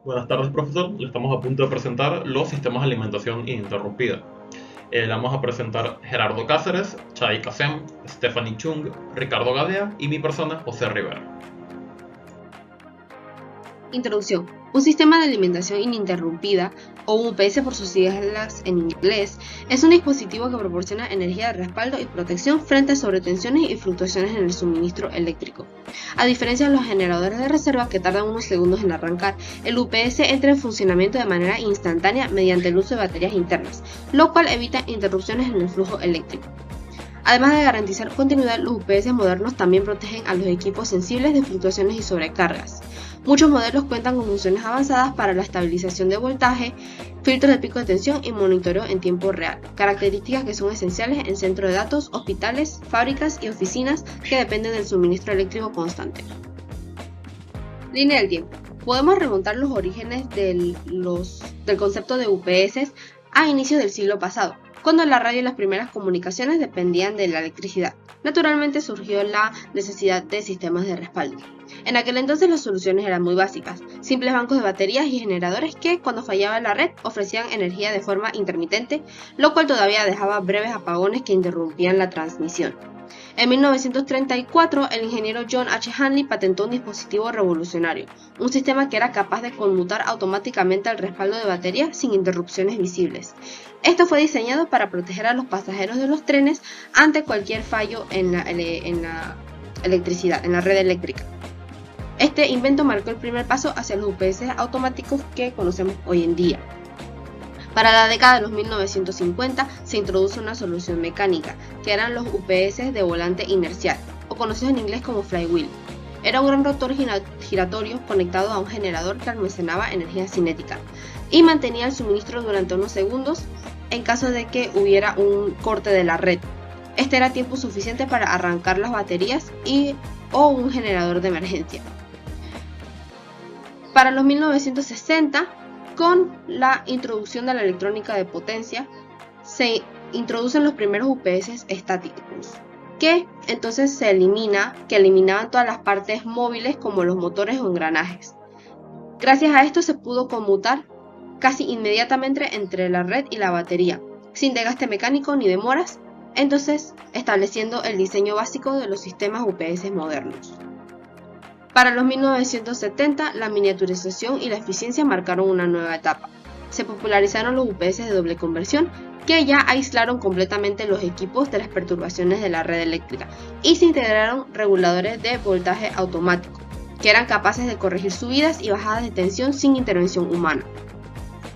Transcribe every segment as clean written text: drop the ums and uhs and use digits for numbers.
Buenas tardes, profesor. Le estamos a punto de presentar los sistemas de alimentación ininterrumpida. Le vamos a presentar Gerardo Cáceres, Chay Kasem, Stephanie Chung, Ricardo Gadea y mi persona, José Rivera. Introducción. Un sistema de alimentación ininterrumpida, o UPS por sus siglas en inglés, es un dispositivo que proporciona energía de respaldo y protección frente a sobretensiones y fluctuaciones en el suministro eléctrico. A diferencia de los generadores de reserva que tardan unos segundos en arrancar, el UPS entra en funcionamiento de manera instantánea mediante el uso de baterías internas, lo cual evita interrupciones en el flujo eléctrico. Además de garantizar continuidad, los UPS modernos también protegen a los equipos sensibles de fluctuaciones y sobrecargas. Muchos modelos cuentan con funciones avanzadas para la estabilización de voltaje, filtros de pico de tensión y monitoreo en tiempo real, características que son esenciales en centros de datos, hospitales, fábricas y oficinas que dependen del suministro eléctrico constante. Línea del tiempo. Podemos remontar los orígenes del concepto de UPS a inicios del siglo pasado, cuando la radio y las primeras comunicaciones dependían de la electricidad. Naturalmente surgió la necesidad de sistemas de respaldo. En aquel entonces las soluciones eran muy básicas, simples bancos de baterías y generadores que, cuando fallaba la red, ofrecían energía de forma intermitente, lo cual todavía dejaba breves apagones que interrumpían la transmisión. En 1934, el ingeniero John H. Hanley patentó un dispositivo revolucionario, un sistema que era capaz de conmutar automáticamente el respaldo de batería sin interrupciones visibles. Esto fue diseñado para proteger a los pasajeros de los trenes ante cualquier fallo en la electricidad, en la red eléctrica. Este invento marcó el primer paso hacia los UPS automáticos que conocemos hoy en día. Para la década de los 1950 se introduce una solución mecánica, que eran los UPS de volante inercial, o conocidos en inglés como flywheel. Era un gran rotor giratorio conectado a un generador que almacenaba energía cinética y mantenía el suministro durante unos segundos en caso de que hubiera un corte de la red. Este era tiempo suficiente para arrancar las baterías o un generador de emergencia. Para los 1960, con la introducción de la electrónica de potencia, se introducen los primeros UPS estáticos, que entonces eliminaban todas las partes móviles como los motores o engranajes. Gracias a esto se pudo conmutar casi inmediatamente entre la red y la batería, sin desgaste mecánico ni demoras, entonces estableciendo el diseño básico de los sistemas UPS modernos. Para los 1970, la miniaturización y la eficiencia marcaron una nueva etapa. Se popularizaron los UPS de doble conversión, que ya aislaron completamente los equipos de las perturbaciones de la red eléctrica, y se integraron reguladores de voltaje automático, que eran capaces de corregir subidas y bajadas de tensión sin intervención humana,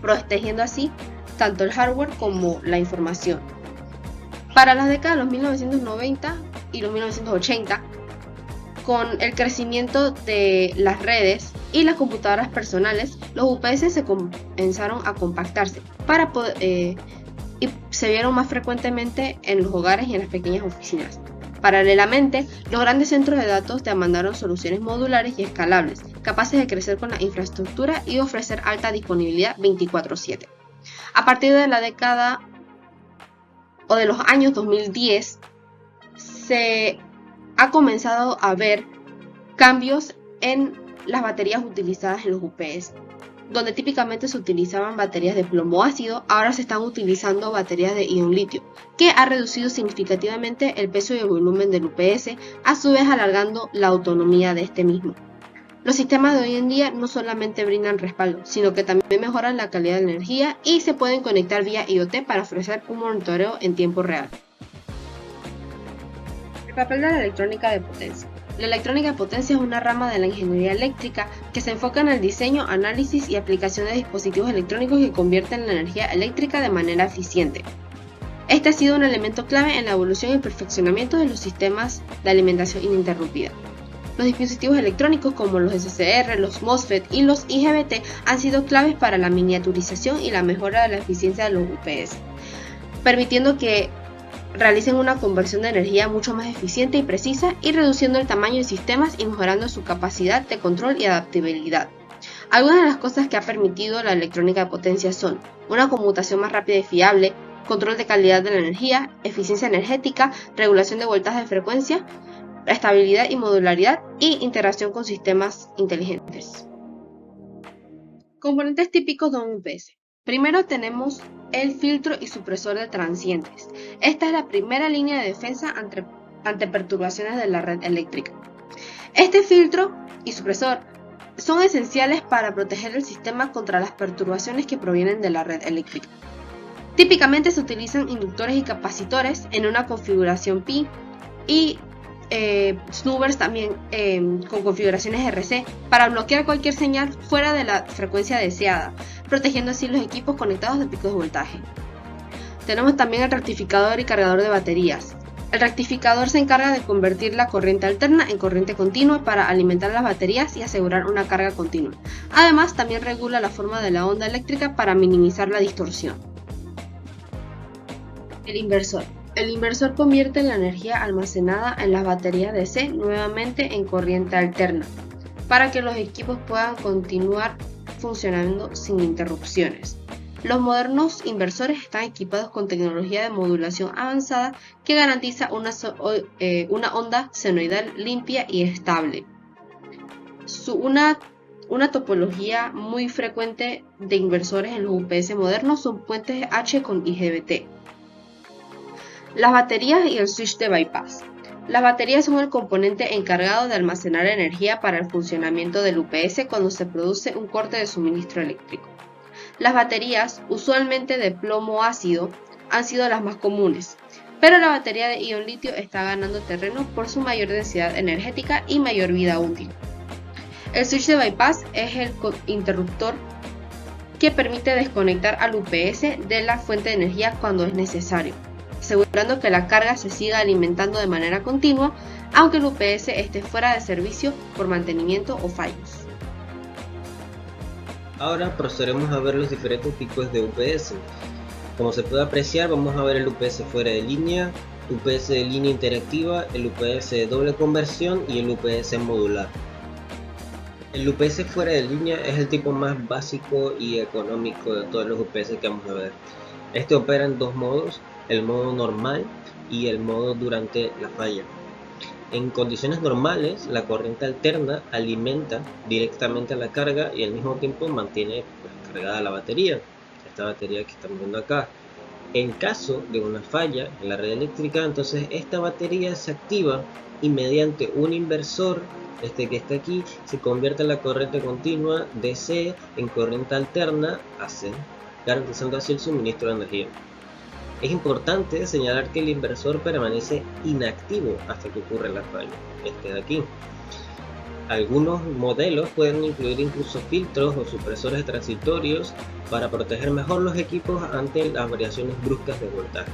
protegiendo así tanto el hardware como la información. Para las décadas de los 1990 y los 1980, con el crecimiento de las redes y las computadoras personales, los UPS se comenzaron a compactarse y se vieron más frecuentemente en los hogares y en las pequeñas oficinas. Paralelamente, los grandes centros de datos demandaron soluciones modulares y escalables, capaces de crecer con la infraestructura y ofrecer alta disponibilidad 24/7. A partir de la década o de los años 2010, se ha comenzado a ver cambios en las baterías utilizadas en los UPS. Donde típicamente se utilizaban baterías de plomo ácido, ahora se están utilizando baterías de ion litio, que ha reducido significativamente el peso y el volumen del UPS, a su vez alargando la autonomía de este mismo. Los sistemas de hoy en día no solamente brindan respaldo, sino que también mejoran la calidad de la energía y se pueden conectar vía IoT para ofrecer un monitoreo en tiempo real. El papel de la electrónica de potencia. La electrónica de potencia es una rama de la ingeniería eléctrica que se enfoca en el diseño, análisis y aplicación de dispositivos electrónicos que convierten la energía eléctrica de manera eficiente. Este ha sido un elemento clave en la evolución y perfeccionamiento de los sistemas de alimentación ininterrumpida. Los dispositivos electrónicos como los SCR, los MOSFET y los IGBT han sido claves para la miniaturización y la mejora de la eficiencia de los UPS, permitiendo que realicen una conversión de energía mucho más eficiente y precisa y reduciendo el tamaño de sistemas y mejorando su capacidad de control y adaptabilidad. Algunas de las cosas que ha permitido la electrónica de potencia son una conmutación más rápida y fiable, control de calidad de la energía, eficiencia energética, regulación de voltaje de frecuencia, estabilidad y modularidad y integración con sistemas inteligentes. Componentes típicos de un UPS. Primero tenemos el filtro y supresor de transientes. Esta es la primera línea de defensa ante perturbaciones de la red eléctrica. Este filtro y supresor son esenciales para proteger el sistema contra las perturbaciones que provienen de la red eléctrica. Típicamente se utilizan inductores y capacitores en una configuración PI y snoobers también con configuraciones RC para bloquear cualquier señal fuera de la frecuencia deseada, protegiendo así los equipos conectados de picos de voltaje. Tenemos también el rectificador y cargador de baterías. El rectificador se encarga de convertir la corriente alterna en corriente continua para alimentar las baterías y asegurar una carga continua. Además, también regula la forma de la onda eléctrica para minimizar la distorsión. El inversor. El inversor convierte la energía almacenada en las baterías DC nuevamente en corriente alterna, para que los equipos puedan continuar funcionando sin interrupciones. Los modernos inversores están equipados con tecnología de modulación avanzada que garantiza una onda senoidal limpia y estable. Una topología muy frecuente de inversores en los UPS modernos son puentes H con IGBT. Las baterías y el switch de bypass. Las baterías son el componente encargado de almacenar energía para el funcionamiento del UPS cuando se produce un corte de suministro eléctrico. Las baterías, usualmente de plomo ácido, han sido las más comunes, pero la batería de ion litio está ganando terreno por su mayor densidad energética y mayor vida útil. El switch de bypass es el interruptor que permite desconectar al UPS de la fuente de energía cuando es necesario, asegurando que la carga se siga alimentando de manera continua, aunque el UPS esté fuera de servicio por mantenimiento o fallos. Ahora procederemos a ver los diferentes tipos de UPS. Como se puede apreciar, vamos a ver el UPS fuera de línea, UPS de línea interactiva, el UPS de doble conversión y el UPS modular. El UPS fuera de línea es el tipo más básico y económico de todos los UPS que vamos a ver. Este opera en dos modos, el modo normal y el modo durante la falla. En condiciones normales, la corriente alterna alimenta directamente a la carga y al mismo tiempo mantiene cargada la batería, esta batería que estamos viendo acá. En caso de una falla en la red eléctrica, entonces esta batería se activa y mediante un inversor, este que está aquí, se convierte la corriente continua DC en corriente alterna AC, garantizando así el suministro de energía. Es importante señalar que el inversor permanece inactivo hasta que ocurre la falla, este de aquí. Algunos modelos pueden incluir incluso filtros o supresores transitorios para proteger mejor los equipos ante las variaciones bruscas de voltaje.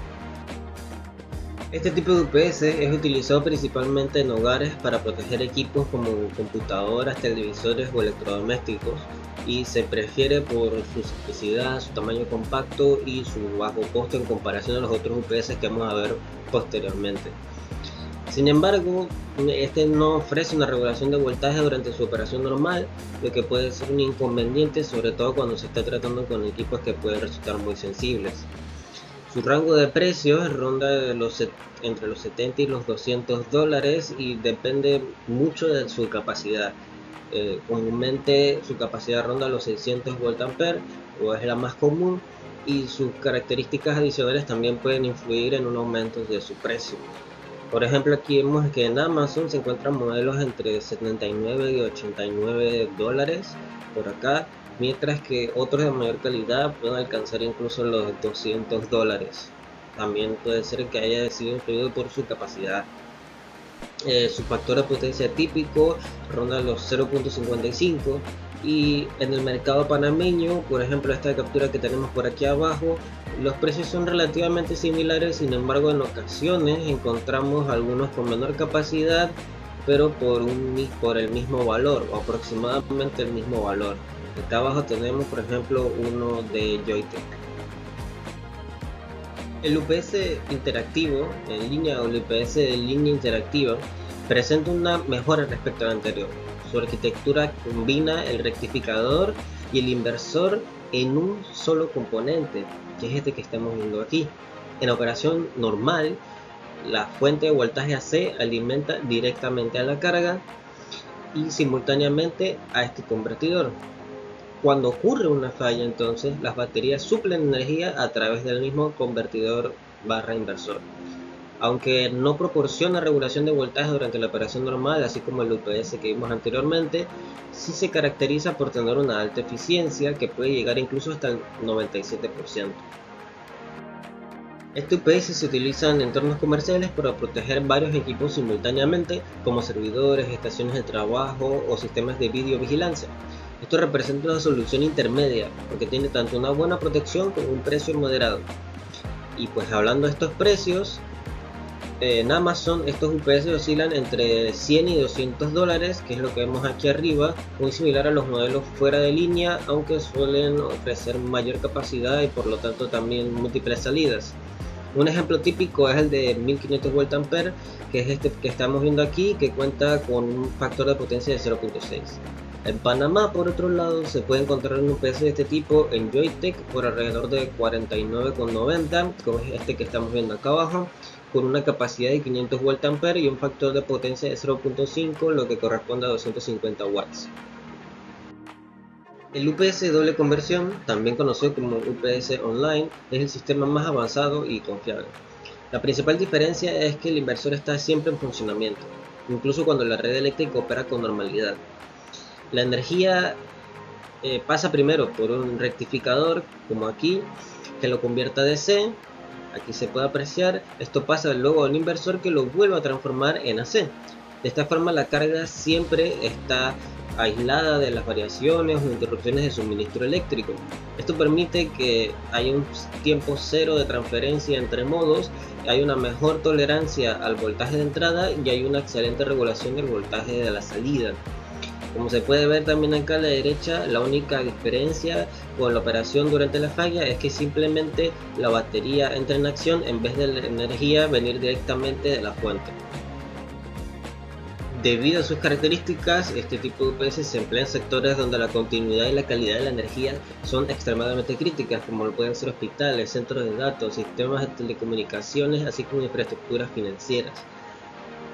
Este tipo de UPS es utilizado principalmente en hogares para proteger equipos como computadoras, televisores o electrodomésticos, y se prefiere por su simplicidad, su tamaño compacto y su bajo costo en comparación a los otros UPS que vamos a ver posteriormente. Sin embargo, este no ofrece una regulación de voltaje durante su operación normal, lo que puede ser un inconveniente, sobre todo cuando se está tratando con equipos que pueden resultar muy sensibles. Su rango de precios ronda entre los 70 y los $200 y depende mucho de su capacidad. Comúnmente su capacidad ronda los 600 VA o es la más común, y sus características adicionales también pueden influir en un aumento de su precio. Por ejemplo, aquí vemos que en Amazon se encuentran modelos entre 79 y 89 dólares por acá, mientras que otros de mayor calidad pueden alcanzar incluso los 200 dólares. También puede ser que haya sido influido por su capacidad. Su factor de potencia típico ronda los 0.55, y en el mercado panameño, por ejemplo esta captura que tenemos por aquí abajo, los precios son relativamente similares. Sin embargo, en ocasiones encontramos algunos con menor capacidad, pero por el mismo valor, o aproximadamente el mismo valor. Acá abajo tenemos por ejemplo uno de Joytech. El UPS interactivo en línea o el UPS de línea interactiva presenta una mejora respecto al anterior. Su arquitectura combina el rectificador y el inversor en un solo componente, que es este que estamos viendo aquí. En operación normal, la fuente de voltaje AC alimenta directamente a la carga y simultáneamente a este convertidor. Cuando ocurre una falla, entonces las baterías suplen energía a través del mismo convertidor barra inversor. Aunque no proporciona regulación de voltaje durante la operación normal, así como el UPS que vimos anteriormente, sí se caracteriza por tener una alta eficiencia que puede llegar incluso hasta el 97%. Este UPS se utiliza en entornos comerciales para proteger varios equipos simultáneamente, como servidores, estaciones de trabajo o sistemas de videovigilancia. Esto representa una solución intermedia, porque tiene tanto una buena protección como un precio moderado. Y pues hablando de estos precios, en Amazon estos UPS oscilan entre 100 y 200 dólares, que es lo que vemos aquí arriba, muy similar a los modelos fuera de línea, aunque suelen ofrecer mayor capacidad y por lo tanto también múltiples salidas. Un ejemplo típico es el de 1500 VA, que es este que estamos viendo aquí, que cuenta con un factor de potencia de 0.6. En Panamá, por otro lado, se puede encontrar un UPS de este tipo en Joytech por alrededor de 49,90, como es este que estamos viendo acá abajo, con una capacidad de 500 VA y un factor de potencia de 0.5, lo que corresponde a 250 watts. El UPS doble conversión, también conocido como UPS online, es el sistema más avanzado y confiable. La principal diferencia es que el inversor está siempre en funcionamiento, incluso cuando la red eléctrica opera con normalidad. La energía pasa primero por un rectificador, como aquí, que lo convierte a DC. Aquí se puede apreciar, esto pasa luego al inversor que lo vuelve a transformar en AC. De esta forma la carga siempre está aislada de las variaciones o interrupciones de suministro eléctrico. Esto permite que haya un tiempo cero de transferencia entre modos, hay una mejor tolerancia al voltaje de entrada y hay una excelente regulación del voltaje de la salida. Como se puede ver también acá a la derecha, la única diferencia con la operación durante la falla es que simplemente la batería entra en acción en vez de la energía venir directamente de la fuente. Debido a sus características, este tipo de UPS se emplea en sectores donde la continuidad y la calidad de la energía son extremadamente críticas, como lo pueden ser hospitales, centros de datos, sistemas de telecomunicaciones, así como infraestructuras financieras.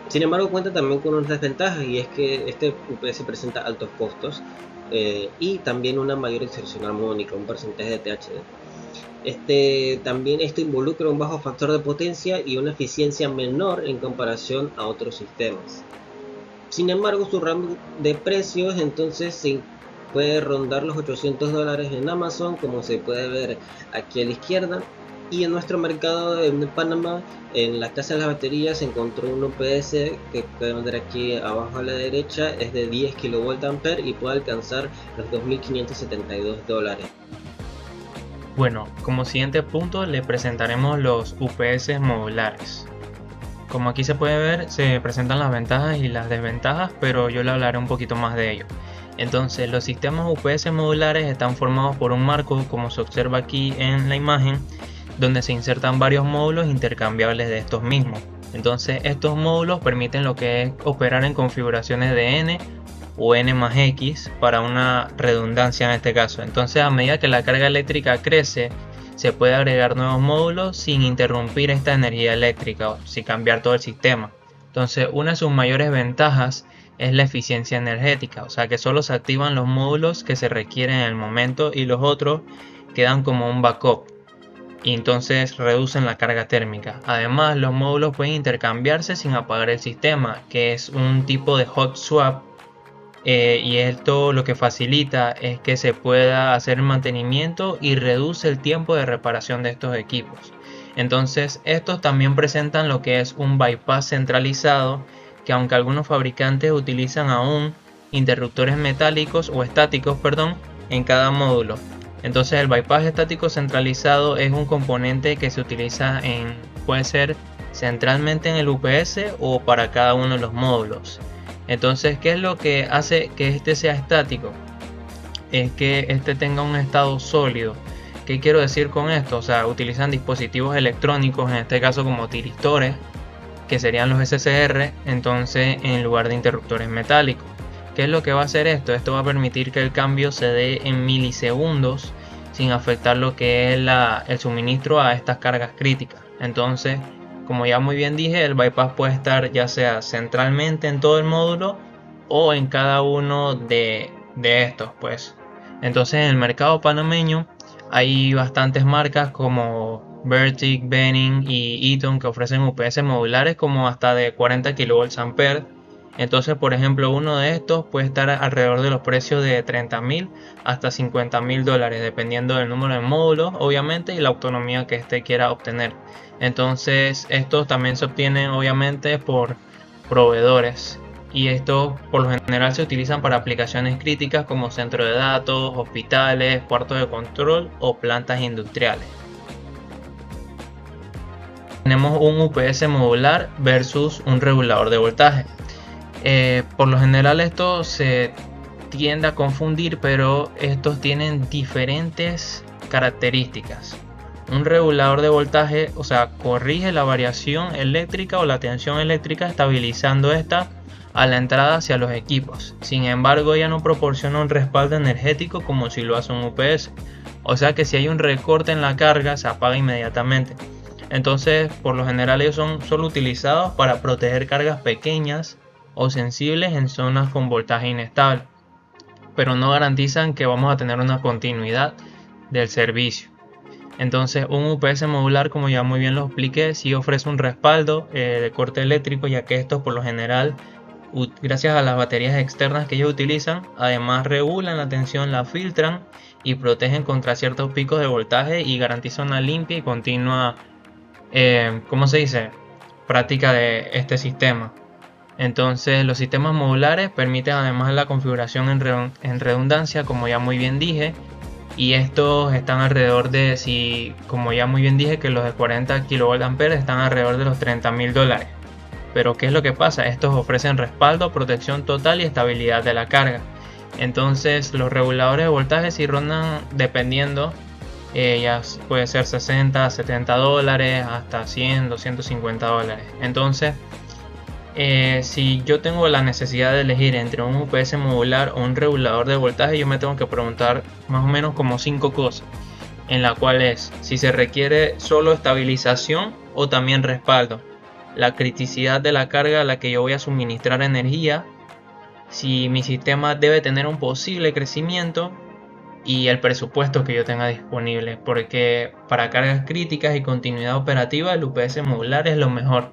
Sin embargo, cuenta también con unas desventajas, y es que este UPS presenta altos costos y también una mayor inserción armónica, un porcentaje de THD. Esto involucra un bajo factor de potencia y una eficiencia menor en comparación a otros sistemas. Sin embargo, su rango de precios entonces se puede rondar los 800 dólares en Amazon, como se puede ver aquí a la izquierda. Y en nuestro mercado en Panamá, en la casa de las baterías, se encontró un UPS que pueden ver aquí abajo a la derecha, es de 10 kVA y puede alcanzar los 2.572 dólares. Bueno, como siguiente punto le presentaremos los UPS modulares. Como aquí se puede ver, se presentan las ventajas y las desventajas, pero yo le hablaré un poquito más de ello. Entonces, los sistemas UPS modulares están formados por un marco, como se observa aquí en la imagen, donde se insertan varios módulos intercambiables de estos mismos. Entonces, estos módulos permiten lo que es operar en configuraciones de N o N más X para una redundancia en este caso. Entonces, a medida que la carga eléctrica crece, se puede agregar nuevos módulos sin interrumpir esta energía eléctrica o sin cambiar todo el sistema. Entonces, una de sus mayores ventajas es la eficiencia energética, o sea que solo se activan los módulos que se requieren en el momento y los otros quedan como un backup y entonces reducen la carga térmica. Además, los módulos pueden intercambiarse sin apagar el sistema, que es un tipo de hot swap. Y esto lo que facilita es que se pueda hacer mantenimiento y reduce el tiempo de reparación de estos equipos. Entonces estos también presentan lo que es un bypass centralizado, que aunque algunos fabricantes utilizan aún interruptores metálicos o estáticos, en cada módulo. Entonces el bypass estático centralizado es un componente que se utiliza puede ser centralmente en el UPS o para cada uno de los módulos. Entonces, ¿qué es lo que hace que este sea estático? Es que este tenga un estado sólido. ¿Qué quiero decir con esto? O sea, utilizan dispositivos electrónicos, en este caso como tiristores, que serían los SCR, entonces en lugar de interruptores metálicos. ¿Qué es lo que va a hacer esto? Esto va a permitir que el cambio se dé en milisegundos sin afectar lo que es el suministro a estas cargas críticas. Entonces, como ya muy bien dije, el bypass puede estar ya sea centralmente en todo el módulo o en cada uno de estos, pues. Entonces en el mercado panameño hay bastantes marcas como Vertic, Benin y Eaton que ofrecen UPS modulares como hasta de 40 kVA. Entonces, por ejemplo, uno de estos puede estar alrededor de los precios de 30.000 hasta 50.000 dólares, dependiendo del número de módulos, obviamente, y la autonomía que éste quiera obtener. Entonces, estos también se obtienen, obviamente, por proveedores. Y estos, por lo general, se utilizan para aplicaciones críticas como centro de datos, hospitales, cuartos de control o plantas industriales. Tenemos un UPS modular versus un regulador de voltaje. Por lo general esto se tiende a confundir, pero estos tienen diferentes características. Un regulador de voltaje, o sea, corrige la variación eléctrica o la tensión eléctrica, estabilizando esta a la entrada hacia los equipos. Sin embargo, ella no proporciona un respaldo energético como si lo hace un UPS. O sea que si hay un recorte en la carga, se apaga inmediatamente. Entonces, por lo general ellos son solo utilizados para proteger cargas pequeñas o sensibles en zonas con voltaje inestable, pero no garantizan que vamos a tener una continuidad del servicio. Entonces un UPS modular, como ya muy bien lo expliqué, sí ofrece un respaldo de corte eléctrico, ya que estos por lo general, gracias a las baterías externas que ellos utilizan, además regulan la tensión, la filtran y protegen contra ciertos picos de voltaje y garantizan una limpia y continua práctica de este sistema. Entonces los sistemas modulares permiten además la configuración en redundancia, como ya muy bien dije, y estos están alrededor de, como ya muy bien dije, que los de 40 kVA están alrededor de los 30.000 dólares. Pero ¿qué es lo que pasa? Estos ofrecen respaldo, protección total y estabilidad de la carga. Entonces los reguladores de voltaje si rondan, dependiendo, ya puede ser 60, 70 dólares hasta 100, 250 dólares. Entonces si yo tengo la necesidad de elegir entre un UPS modular o un regulador de voltaje, yo me tengo que preguntar más o menos como 5 cosas, en la cual es si se requiere solo estabilización o también respaldo, la criticidad de la carga a la que yo voy a suministrar energía, si mi sistema debe tener un posible crecimiento y el presupuesto que yo tenga disponible, porque para cargas críticas y continuidad operativa el UPS modular es lo mejor,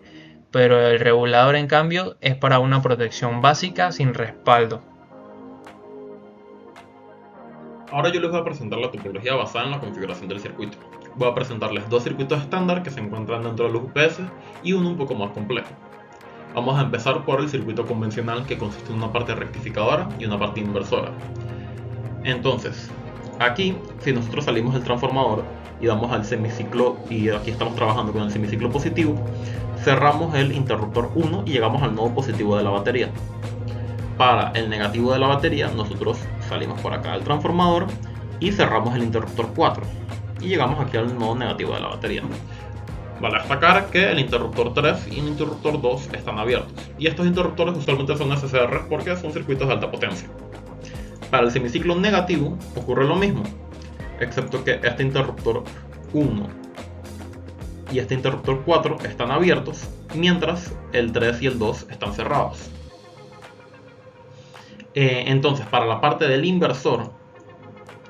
pero el regulador en cambio es para una protección básica sin respaldo. Ahora yo les voy a presentar la topología basada en la configuración del circuito. Voy a presentarles dos circuitos estándar que se encuentran dentro de los UPS y uno un poco más complejo. Vamos a empezar por el circuito convencional, que consiste en una parte rectificadora y una parte inversora. Entonces, aquí, si nosotros salimos del transformador y damos al semiciclo, y aquí estamos trabajando con el semiciclo positivo, cerramos el interruptor 1 y llegamos al nodo positivo de la batería. Para el negativo de la batería, nosotros salimos por acá del transformador y cerramos el interruptor 4 y llegamos aquí al nodo negativo de la batería. Vale destacar que el interruptor 3 y el interruptor 2 están abiertos, y estos interruptores usualmente son SCR porque son circuitos de alta potencia. Para el semiciclo negativo ocurre lo mismo, excepto que este interruptor 1 y este interruptor 4 están abiertos, mientras el 3 y el 2 están cerrados. Entonces, para la parte del inversor,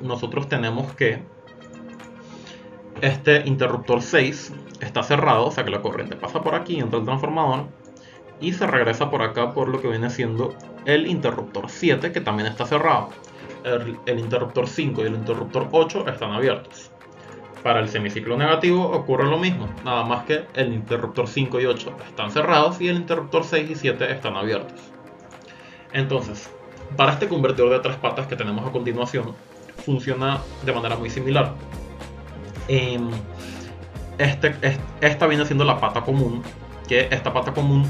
nosotros tenemos que este interruptor 6 está cerrado, o sea que la corriente pasa por aquí, entra al transformador y se regresa por acá por lo que viene siendo el interruptor 7, que también está cerrado. El interruptor 5 y el interruptor 8 están abiertos. Para el semiciclo negativo ocurre lo mismo, nada más que el interruptor 5 y 8 están cerrados y el interruptor 6 y 7 están abiertos. Entonces, para este convertidor de 3 patas que tenemos a continuación, funciona de manera muy similar. Esta viene siendo la pata común, que esta pata común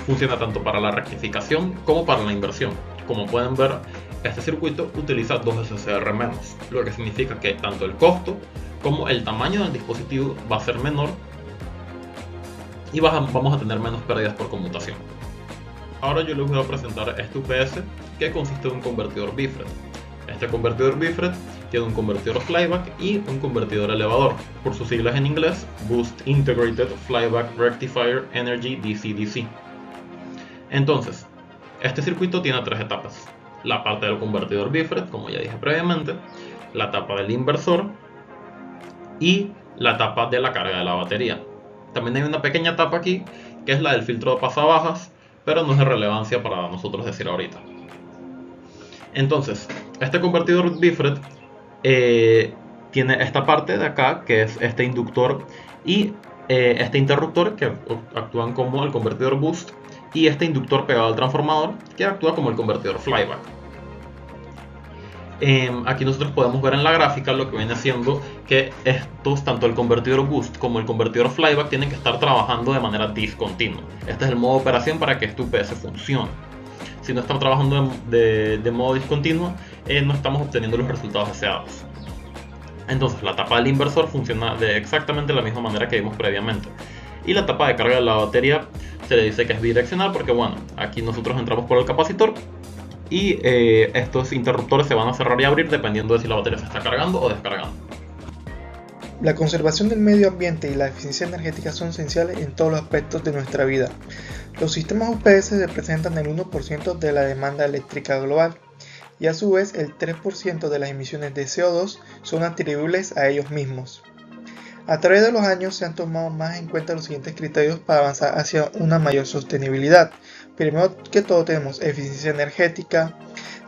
funciona tanto para la rectificación como para la inversión. Como pueden ver, este circuito utiliza 2 SCR menos, lo que significa que tanto el costo como el tamaño del dispositivo va a ser menor y vamos a tener menos pérdidas por conmutación. Ahora yo les voy a presentar este UPS, que consiste en un convertidor BIFRED. Este convertidor BIFRED tiene un convertidor flyback y un convertidor elevador, por sus siglas en inglés, Boost Integrated Flyback Rectifier Energy DC-DC. Entonces, este circuito tiene 3 etapas. la parte del convertidor BIFRED, como ya dije previamente, la tapa del inversor y la tapa de la carga de la batería. También hay una pequeña tapa aquí, que es la del filtro de pasabajas, pero no es de relevancia para nosotros decir ahorita. Entonces, este convertidor BIFRED tiene esta parte de acá, que es este inductor y este interruptor, que actúan como el convertidor boost, y este inductor pegado al transformador, que actúa como el convertidor flyback. Aquí nosotros podemos ver en la gráfica lo que viene siendo que estos, tanto el convertidor boost como el convertidor flyback, tienen que estar trabajando de manera discontinua. Este es el modo de operación para que este UPS funcione. Si no está trabajando de modo discontinuo, no estamos obteniendo los resultados deseados. Entonces la tapa del inversor funciona de exactamente la misma manera que vimos previamente. Y la tapa de carga de la batería se le dice que es bidireccional porque, bueno, aquí nosotros entramos por el capacitor y estos interruptores se van a cerrar y abrir dependiendo de si la batería se está cargando o descargando. La conservación del medio ambiente y la eficiencia energética son esenciales en todos los aspectos de nuestra vida. Los sistemas UPS representan el 1% de la demanda eléctrica global y a su vez el 3% de las emisiones de CO2 son atribuibles a ellos mismos. A través de los años se han tomado más en cuenta los siguientes criterios para avanzar hacia una mayor sostenibilidad. Primero que todo tenemos eficiencia energética,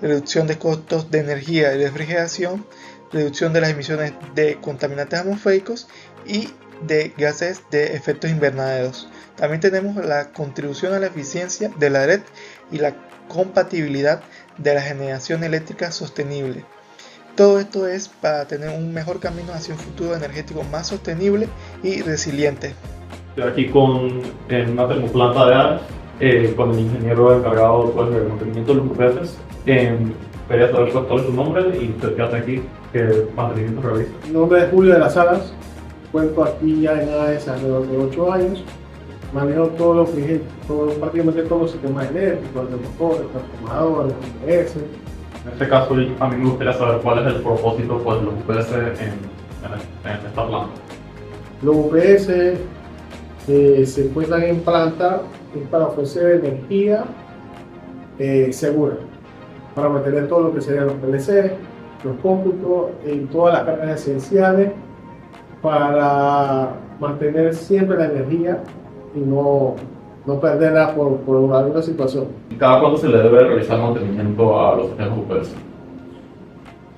reducción de costos de energía y refrigeración, reducción de las emisiones de contaminantes atmosféricos y de gases de efectos invernaderos. También tenemos la contribución a la eficiencia de la red y la compatibilidad de la generación eléctrica sostenible. Todo esto es para tener un mejor camino hacia un futuro energético más sostenible y resiliente. Estoy aquí con una termoplanta de Ares, con el ingeniero encargado pues, del mantenimiento de los UPS. Quería saber cuál es su nombre y usted qué hace aquí, qué mantenimiento realiza. Mi nombre es Julio de las Alas, cuento aquí ya en AES alrededor de 8 años. Manejo todo lo que es prácticamente todos los sistemas eléctricos, de motores, transformadores, UPS. En este caso, a mí me gustaría saber cuál es el propósito pues, de los UPS en esta planta. Los UPS se encuentran en planta para ofrecer energía segura, para mantener todo lo que serían los PLC, los cómputos y todas las cargas esenciales para mantener siempre la energía y no perderla por alguna situación. ¿Y cada cuándo se le debe realizar mantenimiento a los sistemas UPS?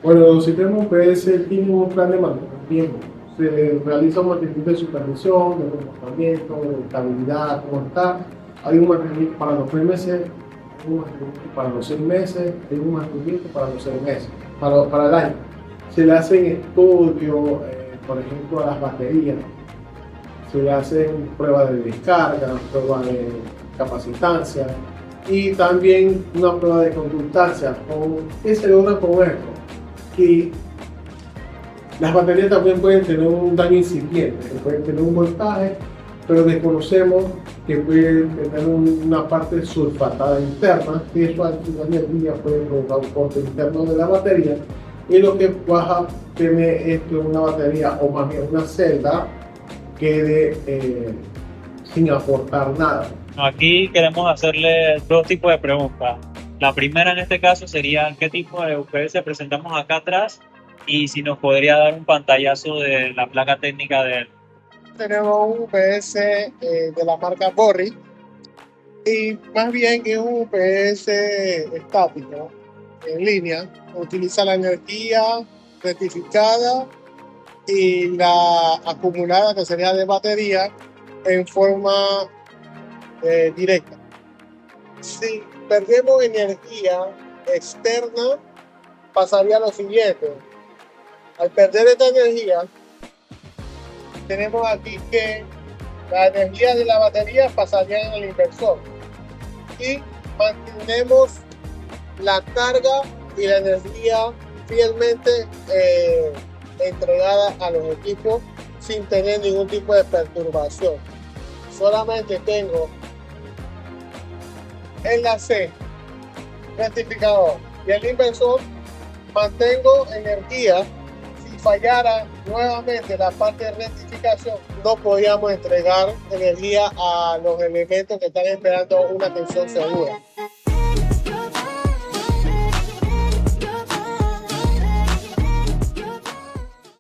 Bueno, los sistemas UPS tienen un plan de mantenimiento. Se realiza un mantenimiento de supervisión, de comportamiento, de estabilidad, cómo está. Hay un mantenimiento para los 3 meses, hay un mantenimiento para los 6 meses, hay un mantenimiento para los 6 meses, para el año. Se le hacen estudios, por ejemplo, a las baterías. Se le hacen pruebas de descarga, pruebas de capacitancia y también una prueba de conductancia. ¿Qué se logra con esto? Que las baterías también pueden tener un daño incipiente, que pueden tener un voltaje, pero desconocemos que pueden tener una parte sulfatada interna, y eso al final del día puede provocar un corte interno de la batería, y lo que vas a tener es que una batería, o más bien una celda, quede sin aportar nada. Aquí queremos hacerle 2 tipos de preguntas. La primera en este caso sería ¿qué tipo de UPS presentamos acá atrás? Y si nos podría dar un pantallazo de la placa técnica de él. Tenemos un UPS de la marca Borri y más bien es un UPS estático, en línea. Utiliza la energía rectificada y la acumulada, que sería de batería, en forma directa. Si perdemos energía externa, pasaría lo siguiente. Al perder esta energía, tenemos aquí que la energía de la batería pasaría en el inversor y mantenemos la carga y la energía fielmente entregada a los equipos sin tener ningún tipo de perturbación. Solamente tengo enlace, rectificador y el inversor. Mantengo energía. Si fallara nuevamente la parte de rectificación, no podríamos entregar energía a los elementos que están esperando una tensión segura.